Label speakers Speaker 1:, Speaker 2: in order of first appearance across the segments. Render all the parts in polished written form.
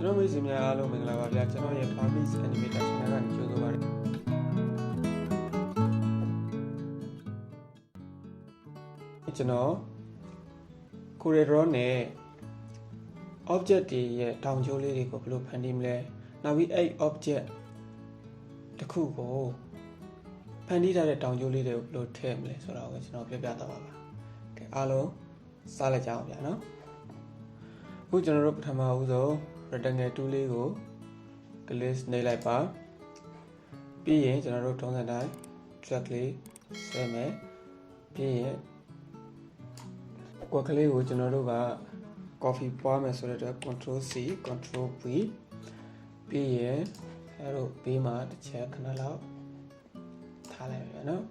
Speaker 1: ကျွန်တော်မိတ်ဆွေများအားလုံးမင်္ဂလာပါဗျာကျွန်တော်ရဲ့ Burmese Animator Channel ကနေကြိုဆိုပါရစေကျွန်တော် CorelDRAW နဲ့ object တွေရဲ့တောင်ကျိုးလေးတွေကိုဘယ်လိုဖန်တီးမလဲနောက်ပြီးအဲ့ object တစ်ခုကိုဖန်တီးထားတဲ့တောင်ကျိုးလေးတွေကိုဘယ်လိုထည့်မလဲဆိုတာကိုကျွန်တော်ပြပြသွားပါမယ်ကဲအားလုံးစလိုက်ကြအောင်ဗျာနော်အခုကျွန်တော်တို့ပထမဦးဆုံး rectangle tool လေးကို click နှိပ်လိုက်ပါပြီးရင်ကျွန်တော်တို့ထုံးစံတိုင်း drag လေးဆဲမယ်ပြီးရင်ကွက်ကလေးကိုကျွန်တော်တို့က coffee ပွားမယ်ဆိုတဲ့အတွက် control C control V ပြီးရင်အဲတို့ဘေးမှာတစ်ချက်ခဏလောက်ထားလိုက်ရနော်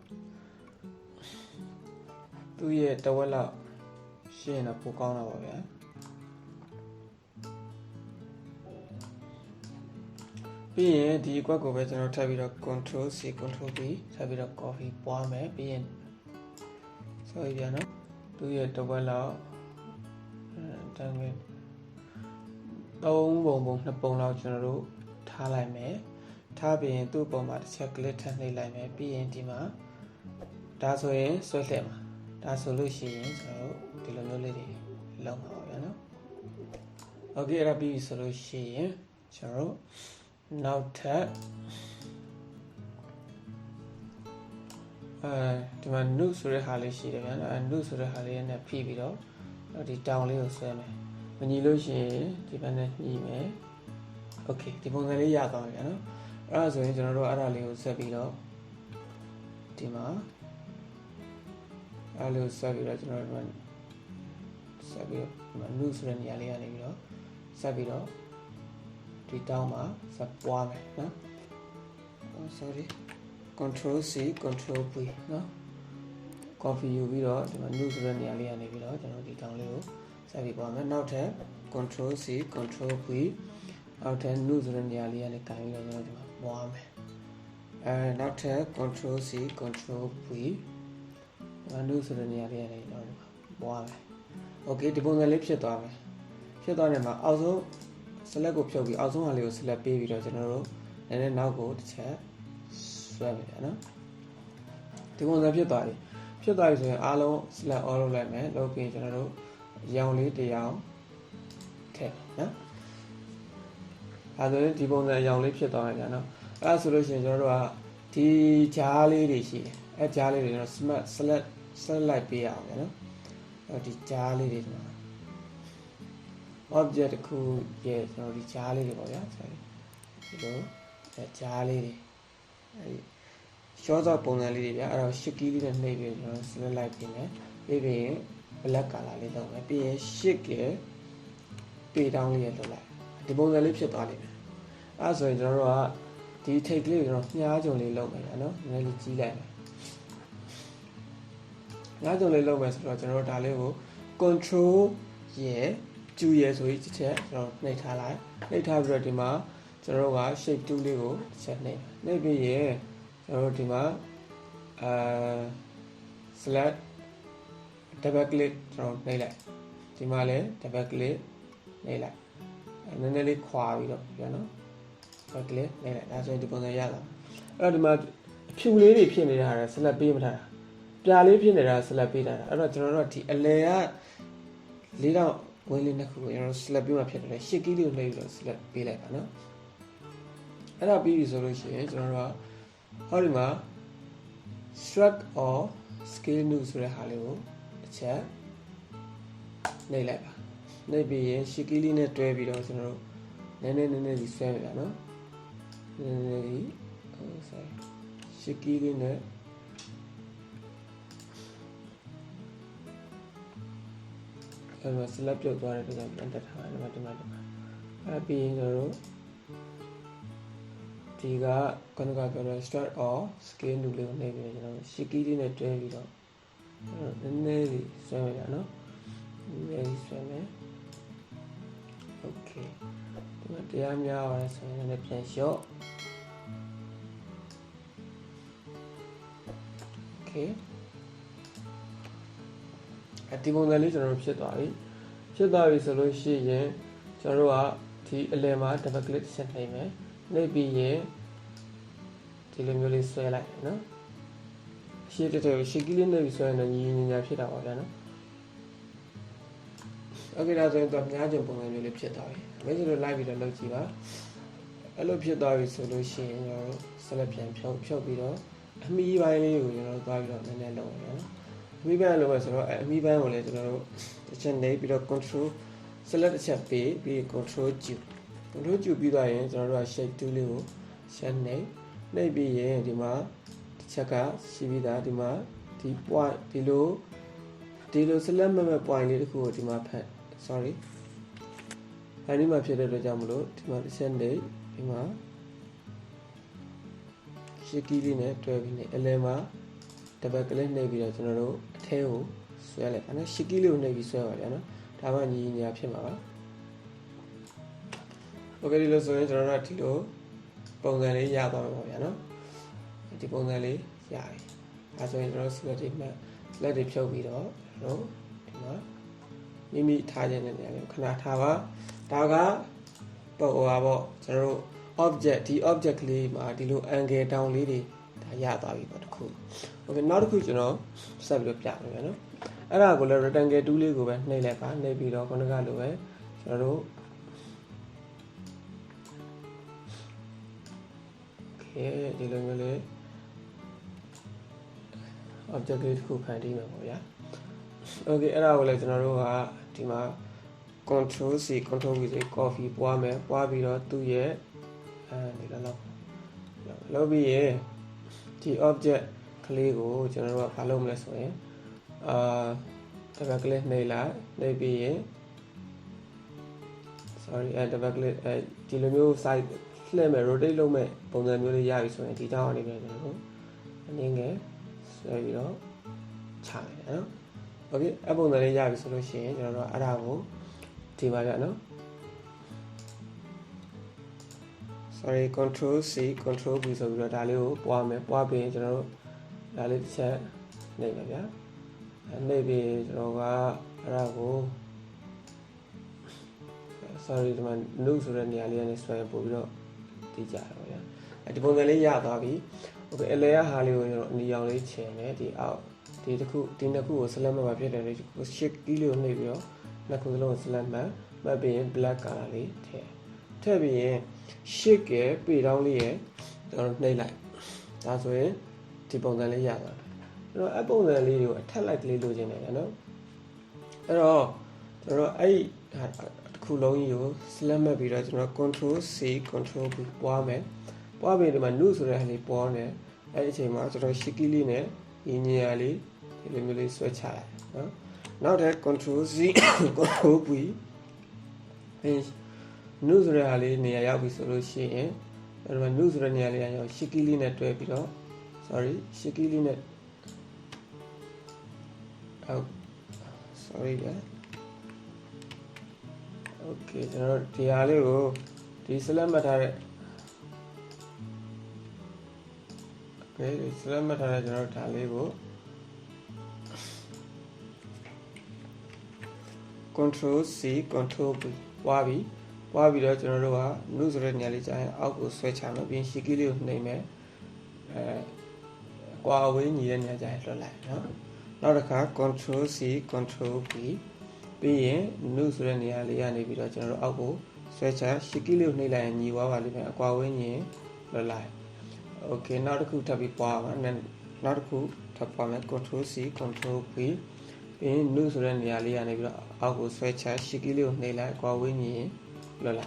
Speaker 1: သူ့ရဲ့တဝက်လောက်ရှင်းတော့ပိုကောင်းတာပါဗျာပြီးရင်ဒီအကွက်ကိုပဲကျွန်တော်ထပ်ပြီးတော့ control C control V ထပ်ပြီးတော့ coffee ပွားမယ်ပြီးရင်ဆိုရပြန်နော်သူ့ရဲ့တဝက်လောက်တန်းပဲ3ပုံ2ပုံလောက်ကျွန်တော်တို့ထားလိုက်မယ်ထားပြီးရင်သူ့ပုံမှာတစ်ချက် click ထပ်နှိပ်လိုက်မယ်ပြီးရင်ဒီမှာဒါဆိုရင်ဆွဲလှည့်မှာဒါဆိုလို့ရှိရင်ကျွန်တော်တို့ဒီလိုမျိုးလေးတွေလောက်မှာပါဗျာနော်โอเคအဲ့ဒါပြီးပြီဆိုလို့ရှိရင်ကျွန်တော်တို့နောက်ထပ်ဒီမှာ new ဆိုတဲ့ဟာလေးရှိတယ်ဗျာနော် new ဆိုတဲ့ဟာလေးနဲ့ဖိပြီးတော့ဒီတောင်လေးကိုဆွဲမယ်မညီလို့ရှိရင်ဒီဘက်နဲ့ညှိမယ်โอเคဒီပုံစံလေးရသွားပြီဗျာနော်အဲ့ဒါဆိုရင်ကျွန်တော်တို့အဲ့ဒါလေးကိုဆက်ပြီးတော့ဒီမှာအဲ့လိုဆက်ပြီးတော့ကျွန်တော်တို့ဆက်ပြီးတော့ new ဆိုတဲ့နေရာလေးကနေပြီးတော့ဆက်ပြီးတော့ဒီတောင်းမှာဆက်ပွားမယ်နော် sorry control C control V နော် coffee ယူပြီးတော့ဒီမှာ new ဆိုတဲ့နေရာလေးကနေပြီးတော့ကျွန်တော်ဒီတောင်းလေးကိုဆက်ပြီးပွားမယ်နောက်ထပ် control C control V နောက်ထပ် new ဆိုတဲ့နေရာလေးကနေကန်ပြီးတော့ကျွန်တော်ဒီမှာပွားမယ်နောက်ထပ် control C control V new ဆိုတဲ့နေရာလေးကနေကျွန်တော်ဒီမှာပွားမယ် okay ဒီပုံစံလေးဖြစ်သွားမယ်ဖြစ်သွားတယ်မှာအောက်ဆုံး select ကိုဖြုတ်ပြီးအောက်ဆုံးဟာလေးကို select ပေးပြီးတော့ကျွန်တော်တို့နည်းနည်းနောက်ကိုတစ်ချက်ဆွဲမယ်ဗျာနော်ဒီပုံစံဖြစ်သွားပြီဆိုရင်အားလုံး select all လုပ်လိုက်မယ်လုပ်ပြီးကျွန်တော်တို့ရောင်လေးတစ်ရောင်ထည့်နော်အဲဒါဆိုရင်ဒီပုံစံရောင်လေးဖြစ်သွားမယ်ဗျာနော်အဲဒါဆိုလို့ရှိရင်ကျွန်တော်တို့ကဒီကြားလေးတွေရှိတယ်အဲကြားလေးတွေကျွန်တော် select ပေးရအောင်ဗျာနော်အဲဒီကြားလေးတွေကျွန်တော်object တစ်ခုရဲ့ကျွန်တော်ဒီကြားလေးတွေပေါ့ဗျာဒီလိုကြားလေးတွေအဲဒီ short ဆော့ပုံစံလေးတွေဗျာအဲ့တော့ shift key လေးနဲ့နှိပ်ပြီးကျွန်တော် select လိုက်ပြင်မယ်ပြီးရင် black color လေးလုပ်မယ်ပြီးရင် shift ရဲ့ pay down လေးရလုပ်လိုက်ဒီပုံစံလေးဖြစ်သွားလိမ့်မယ်အဲ့ဒါဆိုရင်ကျွန်တော်တို့ကဒီ take လေးကိုကျွန်တော်မြားကြုံလေးလုပ်မယ်ဗျာနော်နည်းနည်းလေးကြီးလိုက်မယ်မြားကြုံလေးလုပ်မယ်ဆိုတော့ကျွန်တော်တို့ဒါလေးကို control ရဲ့ကျူရဲဆိုပြီးတစ်ချက်ကျွန်တော်နှိပ်ထားလိုက်နှိပ်ထားပြီးတော့ဒီမှာကျွန်တော်တို့က shape 2လေးကိုတစ်ချက်နှိပ်ပြီးရင်ကျွန်တော်တို့ဒီမှာselect double click ကျွန်တော်နှိပ်လိုက်ဒီမှာလည်း double click နှိပ်လိုက်နည်းနည်းလေးခွာပြီးတော့ပြန်နော် double click နှိပ်လိုက်ဒါဆိုရင်ဒီပုံစံရလာအဲ့တော့ဒီမှာအဖြူလေးတွေဖြစ်နေတာဟာ select ပေးမထားတာပြာလေးဖြစ်နေတာ select ပေးထားတာအဲ့တော့ကျွန်တော်တို့ကဒီအလဲကလေးတော့ဝင်းလေးနှစ်ခုကိုကျွန်တော် select ပေးမှဖြစ်တယ်ရှစ်ကီးလေးကိုနှိပ်ပြီးတော့ select ပေးလိုက်ပါနော်အဲ့ဒါပြီးပြီဆိုလို့ရှိရင်ကျွန်တော်တို့ကဟောဒီမှာ stroke or scale new ဆိုတဲ့ဟာလေးကိုတစ်ချက်နှိပ်လိုက်ပါနှိပ်ပြီးရင်ရှစ်ကီးလေးနဲ့တွဲပြီးတော့ကျွန်တော်တို့နည်းနည်းစီဆွဲပြပါနော်နည်းနည်းလေးsorry ရှစ်ကီးလေးနဲ့အဲ့မှာ select ပြုတ်သွားတဲ့အတွက်ကြောင့်ပြန်တက်ထားတယ်ဒီမှာအဲ့ပြီးရင်ကျွန်တော်တို့ဒီကခဏကပြောတဲ့ start or scale လူလေးကိုနှိပ်ပြီးကျွန်တော်ရှစ်ကီးလေးနဲ့တွဲပြီးတော့နည်းနည်းလေးဆွဲရအောင်နော်နည်းနည်းလေးဆွဲမယ် okay ဒီမှာတရားများပါတယ်ဆိုရင်လည်းပြန်လျှော့ okay ဒီပုံစံလေးကျွန်တော်တို့ဖြစ်သွားပြီဆိုလို့ရှိရင်ကျွန်တော်တို့က ဒီအလယ်မှာ double click ဆက်နေမယ်နှိပ်ပြီးရင်ဒီလိုမျိုးလေးဆွဲလိုက်နော်ရှေ့တဲ့ရှေ့ကလေးနှိပ်ပြီးဆွဲရင်တော့ညီညာဖြစ်တာပါဗျာနော်โอเคဒါဆိုရင်တော့များကျင်ပုံစံမျိုးလေးဖြစ်သွားပြီမင်းတို့လိုက်ပြီးတော့လုပ်ကြည့်ပါအဲ့လိုဖြစ်သွားပြီဆိုလို့ရှိရင်ကျွန်တော်တို့ဆက်လက်ပြန်ဖြုတ်ပြီးတော့အမီပိုင်းလေးကိုကျွန်တော်တို့သွားပြီးတော့နည်းနည်းလုပ်ရအောင်နော်အမီပိုင်းလုပ်ရဆိုတော့အမီပိုင်းကိုလည်းကျွန်တော်တို့တစ်ချက်နှိပ်ပြီးတော့ control select တစ်ချက်ပေးပြီး control Q ပြီးသွားရင်ကျွန်တော်တို့က shape tool လေးကိုဆက်နှိပ်ပြီးရင်ဒီမှာတစ်ချက်ကရှိပြီးသားဒီမှာဒီ point ဒီလို select မဲ့ point လေးတစ်ခုကိုဒီမှာဖတ် sorry အဲဒီမှာဖြစ်တဲ့အတွက်ကြောင့်မလို့ဒီမှာတစ်ချက်နှိပ်ဒီမှာရှစ်ကီးလေးနဲ့တွဲပြီးနေအလယ်မှာ double click နှိပ်ပြီးတော့ကျွန်တော်တို့အထဲကိုဆွဲလိုက်အဲ့နော်ရှစ်ကီးလေးကိုနှိပ်ပြီးဆွဲပါဗျာနော်ဒါမှညီညာဖြစ်မှာပါโอเคဒီလိုဆိုရင်ကျွန်တော်တို့ဒီလိုပုံစံလေးရသွားမှာပါဗျာနော်ဒီပုံစံလေးရပြီဒါဆိုရင်ကျွန်တော်တို့ select တွေဖြုတ်ပြီးတော့ကျွန်တော်ဒီမှာမိထားခြင်းတဲ့နေရာလေးခဏထားပါဒါကပေါ့ကျွန်တော်တို့ object ဒီ object ကလေးမှာဒီလို angle down လေးတွေဒါရသွားပြီပေါ့တခုโอเคနောက်တစ်ခုကျွန်တော်ဆက်ပြီးတော့ပြမယ်ဗျာနော်အဲ့ဒါကိုလည်း rectangle tool လေးကိုပဲနှိပ်လိုက်ပါနှိပ်ပြီးတော့ခုနကလိုပဲကျွန်တော်တို့ okay ဒီလိုမျိုးလေး object လေးတစ်ခုဖန်တီးမှာပေါ့ဗျာ okay အဲ့ဒါကိုလည်းကျွန်တော်တို့ကဒီမှာ control C control V ဆို copy ပွားမယ်ပွားပြီးတော့သူ့ရဲ့ဒီလိုလုပ်ပြီးရင်ဒီ object ကလေးကိုကျွန်တော်တို့ကဘာလုပ်မလဲဆိုရင်double click နှိပ်လိုက်နှိပ်ပြီးရင် sorry double click ဒီလိုမျိုး side လှည့်မယ် rotate လုပ်မယ်ပုံစံမျိုးလေးရပြီဆိုရင်ဒီတောင်းအနေနဲ့ကျွန်တော်တို့အနည်းငယ်ဆွဲပြီးတော့ချလိုက်တယ်နော် okay အပုံစံလေးရပြီဆိုလို့ရှိရင်ကျွန်တော်တို့အဲ့ဒါကိုဒီပါကြနော် sorry control C control V ဆိုပြီးတော့ဒါလေးကိုပွားမယ်ပွားပြီးရင်ကျွန်တော်တို့ဒါလေးတစ်ချက်နှိပ်ပါဗျာနှိပ်ပြီးကျွန်တော်ကအဲ့ဒါကို sorry ဒီမှာ new ဆိုတဲ့နေရာလေးကနေဆွဲပို့ပြီးတော့တည်ကြရပါဗျာဒီပုံစံလေးရသွားပြီ okay အလဲရဟာလေးကိုကျွန်တော်အနီရောင်လေးချင်တယ်ဒီအောက်ဒီနှစ်ခုကို select မှာဖြစ်တယ်လေ shift key လေးကိုနှိပ်ပြီးတော့နှစ်ခုစလုံးကို select မှတ်ပြီးရင် black color လေးထည့်ပြီးရင် shift ရဲ့ပေတောင်းလေးရဲ့ကျွန်တော်နှိပ်လိုက်ဒါဆိုရင်ဒီပုံစံလေးရသွားတယ်အဲ့တော့အပုံစံလေးတွေကိုအထက်လိုက်ကလေးလိုချင်တယ်နော်အဲ့တော့ကျွန်တော်အဲ့တစ်ခုလုံးကြီးကို select မှတ်ပြီးတော့ကျွန်တော် control C control V ပွားမယ်ပွားပြီးဒီမှာ new ဆိုတဲ့ဟာလေးပွားနေအဲ့ဒီအချိန်မှာကျွန်တော် shift key လေးနဲ့ညီညာလေးဒီလိုမျိုးလေးဆွဲချလိုက်နော်နောက်ထပ် control C control V နုဆိုတဲ့ဟာလေးနေရာရောက်ပြီဆိုလို့ရှိရင်အဲ့ဒါနုဆိုတဲ့နေရာလေးရောက်ရှစ်ကီးလေးနဲ့တွဲပြီးတော့ sorry ရှစ်ကီးလေးနဲ့sorry ဗျာ okay ကျွန်တော်ဒီဟာလေးကိုဒီ select မှတ်ထားတဲ့ okay ဒီ select မှတ်ထားတဲ့ကျွန်တော်ဒါလေးကို control C control V ပွားပြီးတော့ကျွန်တော်တို့ကနုဆိုတဲ့နေရာလေးကြာရင်အောက်ကိုဆွဲချမယ်ပြီးရင်ရှီကီးလေးကိုနှိပ်မယ်ကွာဝေးညီတဲ့နေရာကြာရင်လွှတ်လိုက်နော်နောက်တစ်ခါ control C control V ပြီးရင်နုဆိုတဲ့နေရာလေးကနေပြီးတော့ကျွန်တော်တို့အောက်ကိုဆွဲချရှီကီးလေးကိုနှိပ်လိုက်ရင်ညီသွားပါလိမ့်မယ်အကွာဝေးညီလွှတ်လိုက် okay နောက်တစ်ခုထပ်ပြီးပွားပါနောက်တစ်ခုထပ်ပွားမယ် control C control V ပြီးရင်နုဆိုတဲ့နေရာလေးကနေပြီးတော့အောက်ကိုဆွဲချရှီကီးလေးကိုနှိပ်လိုက်အကွာဝေးညီလွတ်လာ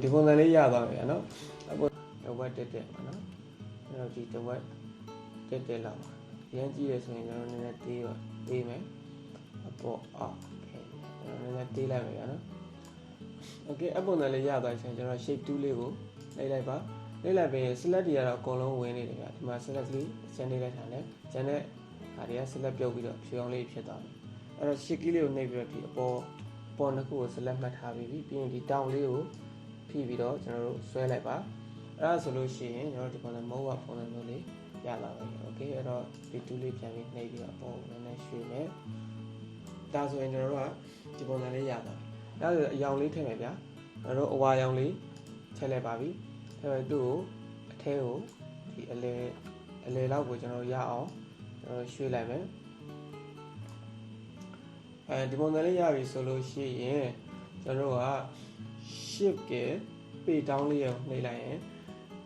Speaker 1: ဒီပုံစံလေးရသွားပြီနော်အခုတဝက်တက်ပါနော်ကျွန်တော်ဒီတဝက်တက်လောက်ပါရမ်းကြည့်ရဆိုရင်ကျွန်တော်နည်းနည်းသေးမယ်အပေါ်အောက်ကျွန်တော်နည်းနည်းသေးလိုက်မယ်ဗျာနော်โอเคအပုံစံလေးရသွားရင်ကျွန်တော် shape tool လေးကိုလိုက်ပါလိုက်ပြီး select တွေကတော့အကုန်လုံးဝင်နေတယ်ဗျာဒီမှာ select လေးကျန်နေလိုက်တာနဲ့ကျန်တဲ့ဟာတွေက select ပြုတ်ပြီးတော့ဖြူအောင်လေးဖြစ်သွားတယ်အဲ့တော့ shape key လေးကိုနှိပ်ပြီးတော့ဒီအပေါ်နှစ်ခုကို select မှတ်ထားပြီးပြီးရင်ဒီတောင်လေးကိုဖိပြီးတော့ကျွန်တော်တို့ဆွဲလိုက်ပါအဲ့ဒါဆိုလို့ရှိရင်ကျွန်တော်ဒီပုံစံမဟုတ်ပါပုံစံမျိုးလေးရလာပါပြီโอเคအဲ့တော့ဒီတူးလေးပြန်ပြီးနှိပ်ပြီးတော့အပေါ်နည်းနည်းရွှေ့မယ်ဒါဆိုရင်ကျွန်တော်တို့ကဒီပုံစံလေးရတာဒါဆိုအရောင်လေးထည့်မယ်ဗျာ တို့အဝါရောင်လေးထည့်လိုက်ပါပြီထည့်လိုက်သူ့ကိုအထဲကိုဒီအလဲလောက်ကိုကျွန်တော်ရအောင်ကျွန်တော်ရွှေ့လိုက်မယ်ဒီပုံစံလေးရပြီဆိုလို့ရှိရင်ကျွန်တော်က shift က pay down လေးကိုနှိပ်လိုက်ရင်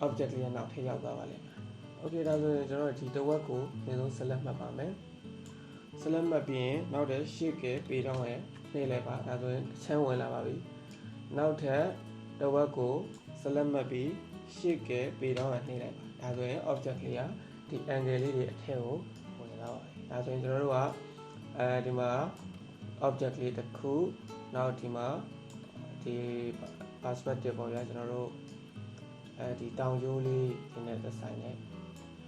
Speaker 1: object လေးကနောက်ထပ်ရောက်သွားပါလိမ့်မယ် okay ဒါဆိုရင်ကျွန်တော်ဒီတစ်ဝက်ကိုအရင်ဆုံး select မှတ်ပါမယ် select မှတ်ပြီးရင်နောက်ထပ် shift က pay down ရဲ့နှိပ်လိုက်ပါဒါဆိုရင်အချမ်းဝင်လာပါပြီနောက်ထပ်တစ်ဝက်ကို select မှတ်ပြီး shift က pay down ရဲ့နှိပ်လိုက်ပါဒါဆိုရင် object လေးကဒီ angle လေးတွေအထက်ကိုဝင်လာပါပြီဒါဆိုရင်ကျွန်တော်တို့ကဒီမှာ object လေးတစ်ခုနောက်ဒီမှာဒီ perspective ပေါ့ဗျာကျွန်တော်တို့ဒီတောင်ကျိုးလေးဒီနဲ့သက်ဆိုင်နေ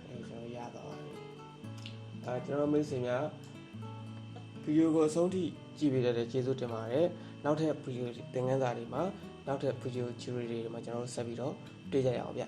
Speaker 1: ကျွန်တော်ရတော့ကျွန်တော်မိတ်ဆွေများဗီဒီယိုကိုအဆုံးထိကြည့်ပေးတဲ့ကျေးဇူးတင်ပါတယ်နောက်ထပ်ဗီဒီယိုသင်ခန်းစာတွေမှာနောက်ထပ်ဗီဒီယို tutorial တွေမှာကျွန်တော်တို့ဆက်ပြီးတော့တွေ့ကြရအောင်ဗျ